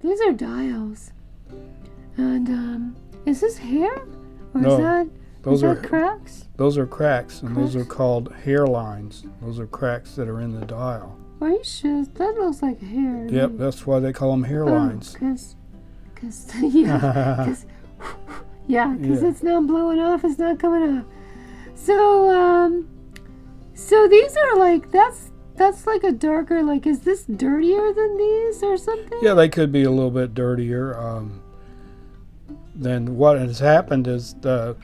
These are dials. And is this hair? Or No, is that cracks? Those are cracks, and those are called hairlines. Those are cracks that are in the dial. Are you sure? That looks like hair. Yep, that's why they call them hairlines. Because it's not blowing off. It's not coming off. So these are like, that's like a darker, like, is this dirtier than these or something? Yeah, they could be a little bit dirtier. Then what has happened is the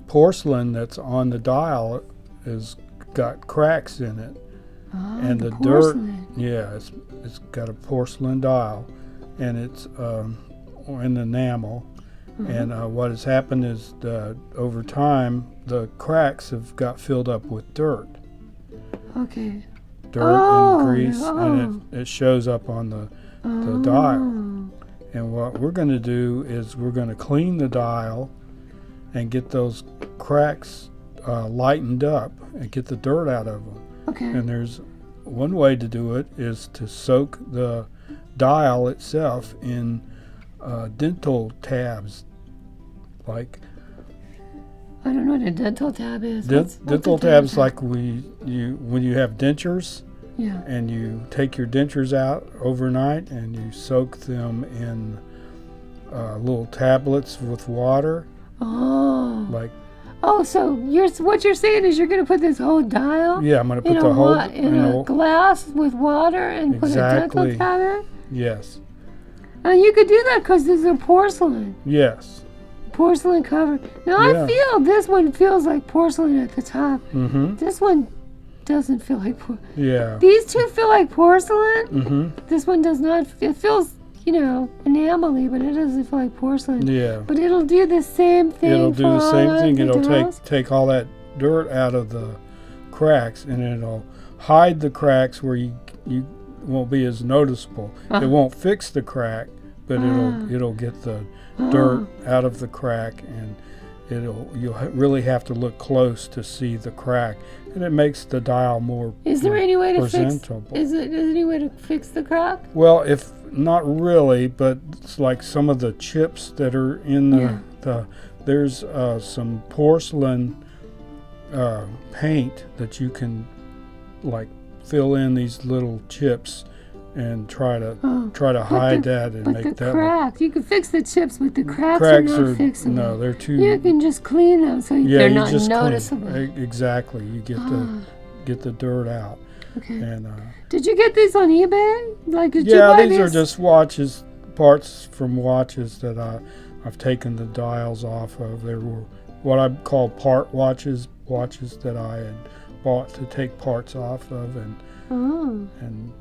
porcelain that's on the dial has got cracks in it. Oh, and the porcelain. Dirt, it's got a porcelain dial, and it's in the enamel. And what has happened is over time the cracks have got filled up with dirt. Okay. Dirt and grease, and it shows up on the dial. And what we're going to do is we're going to clean the dial and get those cracks lightened up and get the dirt out of them. Okay. And there's one way to do it is to soak the dial itself in dental tabs. Like, I don't know what a dental tab is. Dental tabs, like when you have dentures. Yeah. And you take your dentures out overnight and you soak them in little tablets with water. Oh. Like. Oh, so what you're saying is you're going to put this whole dial? Yeah, I'm going to put the whole in a glass with water and put a dental tab in? Yes. And you could do that because this is a porcelain. Yes. Porcelain covered. Now I feel this one feels like porcelain at the top. Mm-hmm. This one doesn't feel like porcelain. Yeah. These two feel like porcelain. Mm-hmm. This one does not. It feels, enamel-y, but it doesn't feel like porcelain. Yeah. But it'll do the same thing. It'll do the same thing. It'll take take all that dirt out of the cracks, and it'll hide the cracks where you won't be as noticeable. It won't fix the crack, but it'll get the dirt out of the crack, and you'll really have to look close to see the crack, and it makes the dial more presentable. Is there any way to fix the crack? Well, if not really, but it's like some of the chips that are in there's some porcelain paint that you can like fill in these little chips and try to hide that and make that. But the cracks, you can fix the chips, but the cracks are not fixable. No, they're too. You can just clean them so they're not noticeable. Exactly, you get the dirt out. Okay. And did you get these on eBay? These are just parts from watches that I've taken the dials off of. They were what I call part watches that I had bought to take parts off of, and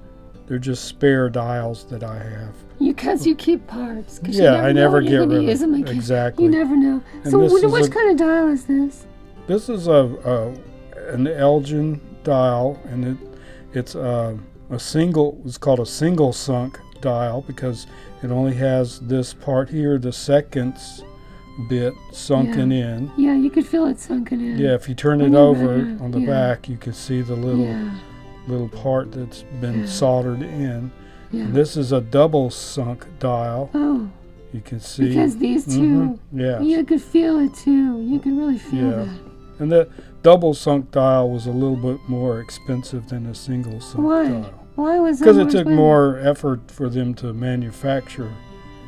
they're just spare dials that I have. Because you keep parts. I never get rid of them. Exactly. You never know. And so which kind of dial is this? This is an Elgin dial, and it's it's called a single sunk dial because it only has this part here, the seconds bit sunken in. Yeah, you could feel it sunken in. Yeah, if you turn it over on the back, you can see the little part that's been soldered in. Yeah. And this is a double sunk dial. Oh. You can see. Because these two, you could feel it too. You can really feel that. And the double sunk dial was a little bit more expensive than a single sunk dial. Why was that? Because it took more effort for them to manufacture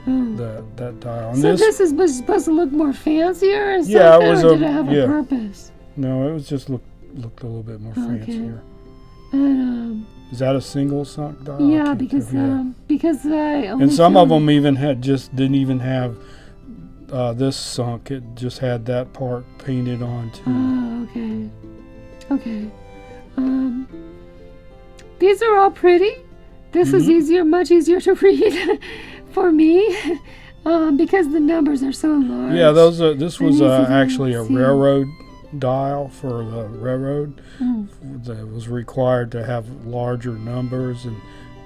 that dial. And so this is supposed to look more fancier or something? Yeah, it was or did it have a purpose? No, it was just looked a little bit more fancier. And, is that a single sunk dial? Yeah, because I only and some of them even didn't even have this sunk. It just had that part painted on too. Oh, okay. These are all pretty. This is much easier to read for me because the numbers are so large. Yeah, this was actually a railroad dial for the railroad that was required to have larger numbers, and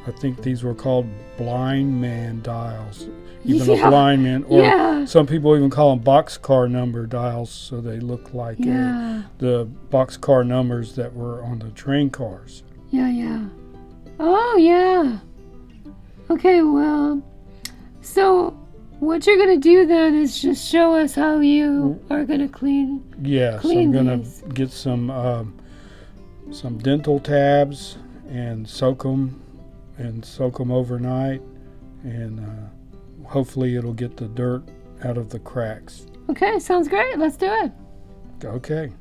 I think these were called blind man dials. Even a blind man, or some people even call them boxcar number dials, so they look like the boxcar numbers that were on the train cars. Yeah. Oh, yeah. Okay, well, So what you're going to do then is just show us how you are going to clean. Yes, I'm going to get some dental tabs and soak them overnight, and hopefully it'll get the dirt out of the cracks. Okay, sounds great. Let's do it. Okay.